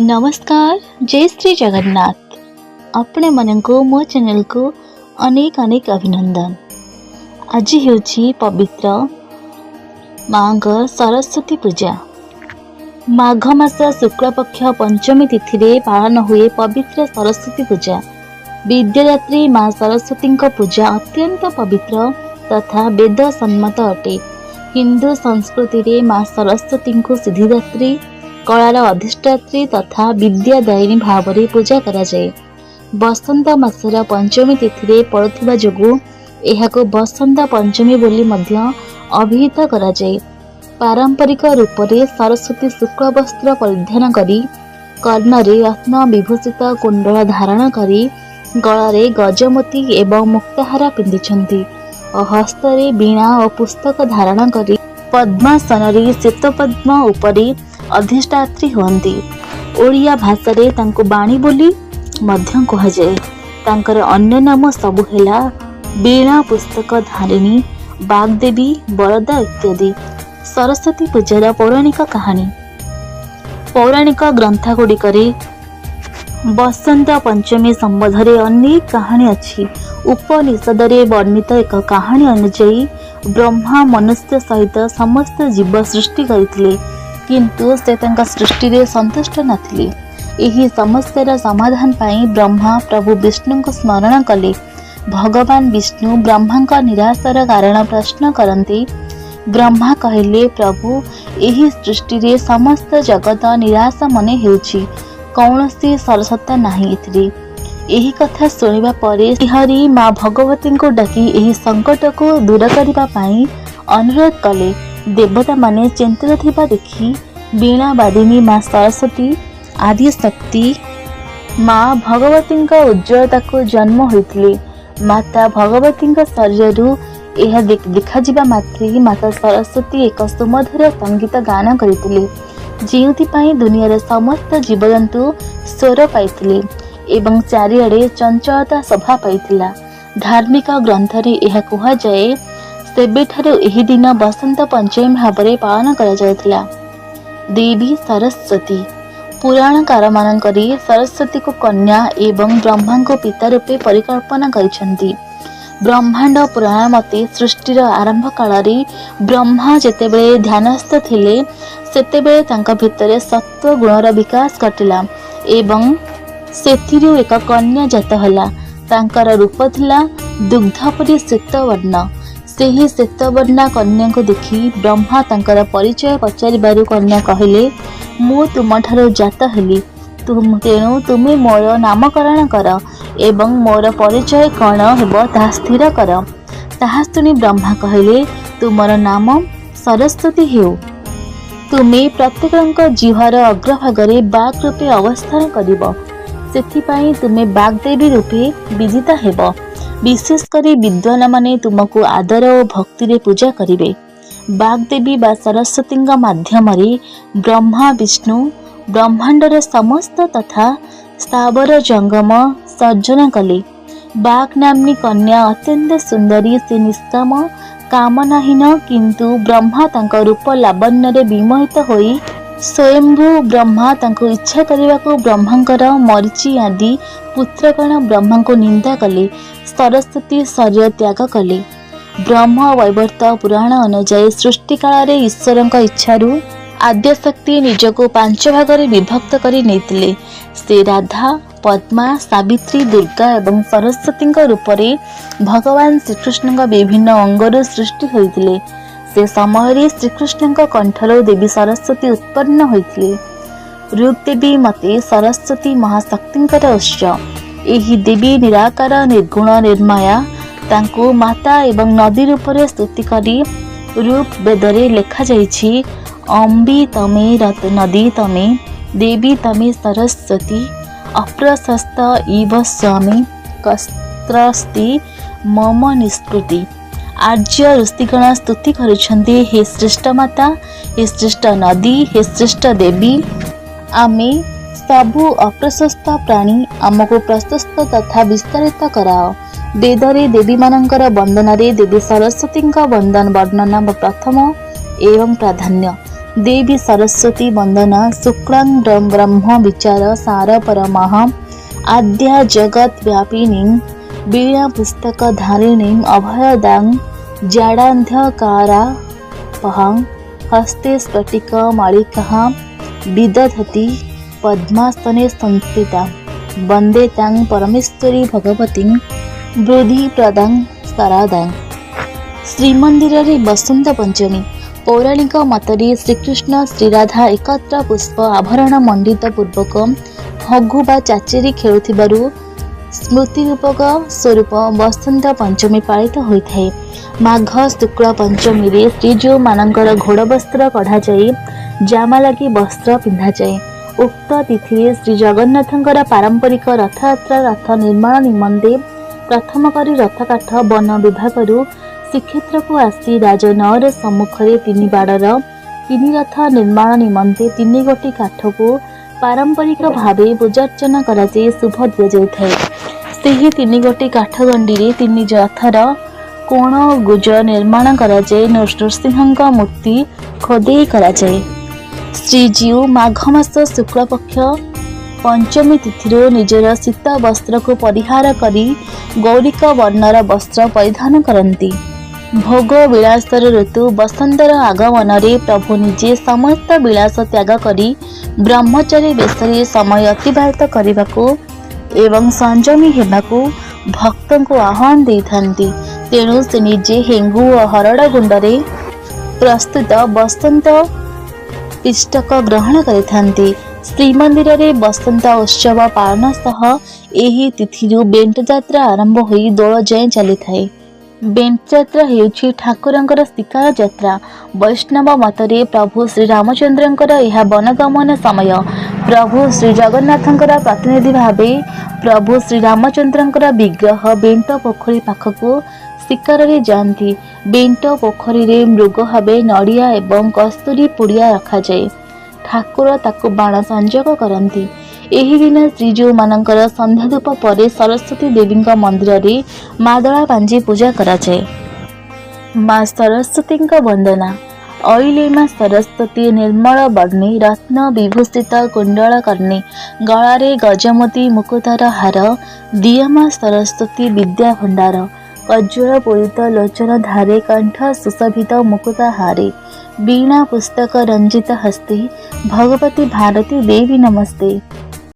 नमस्कार। जय श्री जगन्नाथ। अपने मन को मो चैनल को अनेक अनेक अभिनंदन। आज हेउछि पवित्र माँगर सरस्वती पूजा। माघ मास शुक्ल पक्ष पंचमी तिथि रे पालन हुए पवित्र सरस्वती पूजा। विद्यादात्री माँ सरस्वती पूजा अत्यंत पवित्र तथा वेद सम्मत अटे। हिंदू संस्कृति रे माँ सरस्वती को सिद्धिदात्री, कलार अधिष्ठात्री तथा विद्यादायिनी भाव में पूजा कराए। बसंत मासर पंचमी तिथि रे पड़ुथिबा जोगु एहाको बसंत पंचमी बोली मध्य अभिहित कराए। पारंपरिक रूप से सरस्वती शुक्ल वस्त्र परिधान करी, कर्णरे रत्न विभूषित कुंडल धारण करी, गलारे गजमोती एवं मुक्ताहार पिंधिछंती और हस्तरे वीणा और पुस्तक धारण करी पद्मासनरे श्वेतपद्म उपरि अधिष्ठात्री हुअन्ति। ओडिया भाषा रे तांको बाणी बोली मध्य कहुए। तांकर अन्य नाम सबु हेला वीणा, पुस्तक धारिणी, बागदेवी, बरदा इत्यादि। सरस्वती पूजार पौराणिक कहानी। पौराणिक ग्रंथगुड़िकरे बसंत पंचमी संबंधरे अनेक कहानी अच्छी। उपनिषदरे वर्णित एक कहानी अनुଯାयी ब्रह्मा मनुष्य सहित समस्त जीव सृष्टि करथिले, किंतु से तांका सृष्टि रे संतुष्ट नथिले। एही समस्यार समाधान पाई ब्रह्मा प्रभु विष्णु को स्मरण कले। भगवान विष्णु ब्रह्मा का निराशार कारण प्रश्न करते। ब्रह्मा कहले, प्रभु एही सृष्टि रे समस्त जगत निराशा मने हेउछि, कौनसी सरसता नाही इथिरे। एही कथा सुनिबा परे श्रीहरि माँ भगवती को डाकी एही संकट को दूर करबा पाई अनुरोध कले। देवता माने चिंतित थिबा देखि वीणा वादिनी माँ सरस्वती आदि शक्ति माँ भगवती उज्ज्वलता को जन्म होइथिले। माता भगवती शरीर यह देखा जिबा मात्रे माता सरस्वती एक सुमधुर संगीत गान करथिले, जेउथि दुनियार समस्त जीवजंतु स्वर पाइथिले एवं चारिआडे चंचलता सभा पाइथिला। धार्मिक ग्रंथरे यह कहा जाए, सेबेठारु एही दिन बसंत पंचमी भाव पालन करा जायथिला। देवी सरस्वती पुराणकार मानकरी सरस्वती को कन्या एवं ब्रह्मा को पिता रूपे परिकल्पना करिसेंती। ब्रह्मांड पुराण मते सृष्टिर आरंभ काल ब्रह्मा जेतेबेले ध्यानस्थ थिले, सेतेबेले तांका भितरे सत्व गुणर विकास घटिला एवं सेथिरु एक कन्या जात हला। तांकर रूप थिला दुग्धपरी श्वेत वर्ण। सेही श्वेतवर्णा कन्या को देखि ब्रह्मा तांकर परिचय पचारिबारु कन्या कहिले, मु तुमठारु जात हेली, तेणु तुमे मोर नामकरण कर एवं मोर परिचय कण हेबो ताहा स्थिर कर। ताहा सुनी ब्रह्मा कहिले, तुमर नाम सरस्वती हेउ। तुमे प्रत्येकଙ୍କ जिह्वार अग्रभागरे बाग रूपे अवस्थान करिब, सेथिपाई तुमे बागदेवी रूपे विदिता हेब। विशेषकर विद्वान माने तुमको आदर और भक्ति रे पूजा करिवे। बागदेवी बा सरस्वती माध्यम ब्रह्मा विष्णु ब्रह्मांडर समस्त तथा स्थावर जंगम सर्जन कले। बाग नामनी कन्या अत्यंत सुंदरी, से निष्काम कामनाहीन, किंतु ब्रह्मा तांको रूप लावण्य रे विमोहित होई स्वयंभू ब्रह्मा तांको इच्छा करने को ब्रह्मांकर मरीचि आदि पुत्रगण ब्रह्मा को निंदा कले। सरस्वती शरीर त्याग कले। ब्रह्म वैवर्त पुराण अनुଯାयी सृष्टि काल रे ईश्वर इच्छारू आद्यशक्ति निजको 5 भाग रे विभक्त करी नेतिले। से राधा, पद्मा, सावित्री, दुर्गा एवं सरस्वती रूप रे भगवान श्रीकृष्ण विभिन्न अंगरू सृष्टि होइतिले। से समय श्रीकृष्ण कंठर देवी सरस्वती उत्पन्न होइतिले। ऋग्देवी मते सरस्वती महाशक्तिंकर उत्स। एही देवी निराकार निर्गुण निर्माया। तांको माता एवं नदी रूप रे स्तुति करी रूप वेदरे लेखा जाइछि, अम्बी तमे रत नदी तमे, देवी तमे सरस्वती, अप्रशस्त इव स्वामी कस्त्रस्ति मम निष्कृति। आर्य ऋषिगण स्तुति करुछन्ति, हे श्रेष्ठ माता, हे श्रेष्ठ नदी, हे श्रेष्ठ देवी, आमे सबु अप्रशस्त प्राणी, आमको प्रशस्त तथा विस्तारित कराओ। वेदरे देवी मानकर वंदन देवी सरस्वती वंदन वर्णना प्रथम एवं प्राधान्य। देवी सरस्वती वंदना शुक्लां ब्रह्म विचार सार परमः आद्या जगत व्यापिनी वीणा पुस्तक धारिणी अभयदां जाडान्धकारापहां हस्ते स्फटिक मालिकः विदधति पद्मासने संस्थिता वंदे तां परमेश्वरी भगवतीं वृद्धिप्रदां शारदां। श्रीमंदिर रे बसंत पंचमी पौराणिक मतरे श्रीकृष्ण श्रीराधा एकत्र पुष्प आभरण मंडित पूर्वक हगु बा चाचेरी खेलुथिबारु स्मृति रूपक स्वरूप बसंत पंचमी पालित होइथाय। माघ शुक्ल पंचमी रे श्रीजीव मानकर घोड़ वस्त्र कढ़ा जाए जामा लगी वस्त्र पिंधा जाए। उक्त तिथि श्री जगन्नाथंकर पारंपरिक रथयात्रा रथ निर्माण निमंते प्रथम करी रथ काठ वन विभाग श्रीक्षेत्र को आसी राजनगर सम्मुखें तीन बाड़र तीन रथ निर्माण निमंते तीन गोटी काठ को पारंपरिक भावे पूजार्चना कराଯାଇ शुभ दि जाए। से तीन गोटी काठ गंडी तीन रथर कोण गुज निर्माण कराଯାଇ नृसिंह मूर्ति खोदे कराଯାଏ। श्रीजीव माघ मास शुक्ल पक्ष पंचमी तिथि निजर शीत वस्त्र को परिहार करी गौरिक वर्णर वस्त्र परिधान करती। भोग विलासर ऋतु बसंतर आगमन रे प्रभु निजे समस्त विलास त्याग करी ब्रह्मचारी बेशरे समय अतिबाहित करने एवं संयमी हेबाकू भक्तों को आह्वान देइथांती। तेणु से निजे हेंगू और हरड़ गुंडरे प्रस्तुत बसंत पिष्टक ग्रहण करिथांती। श्रीमंदिर रे बसंत उत्सव पालन सह एही तिथि बेंट यात्रा आरंभ होई दोल जाए चली थाए। बेंट यात्रा हेउछि ठाकुरंकर शिकार यात्रा। वैष्णव मतरे प्रभु श्री रामचंद्रंकर यह वनगमन समय प्रभु श्री जगन्नाथंकर प्रतिनिधि भावे प्रभु श्री रामचंद्रंकर विग्रह बेंट पोखरी पाखकू शिकार रे जाती। बेंट पोखरी रे मृग भावे नड़िया एवं कस्तूरी पुड़िया रखा जाए। ठाकुर ताकू बाण संजोग करती। एही दिन श्रीजीव मानकर संध्या धूप पर सरस्वती देवी मंदिर रे मादला पांजी पूजा कराଯାଏ। माँ सरस्वती वंदना अइले माँ सरस्वती निर्मल वर्णी रत्न विभूषित कुंडल कर्णी गलारे गजमती मुकुतार हार दिया माँ सरस्वती विद्या भंडार कज्ज्वल पूरित लोचन धारे कंठ सुशोभित मुकुता हारे वीणा पुस्तक रंजित हस्ते भगवती भारती देवी नमस्ते।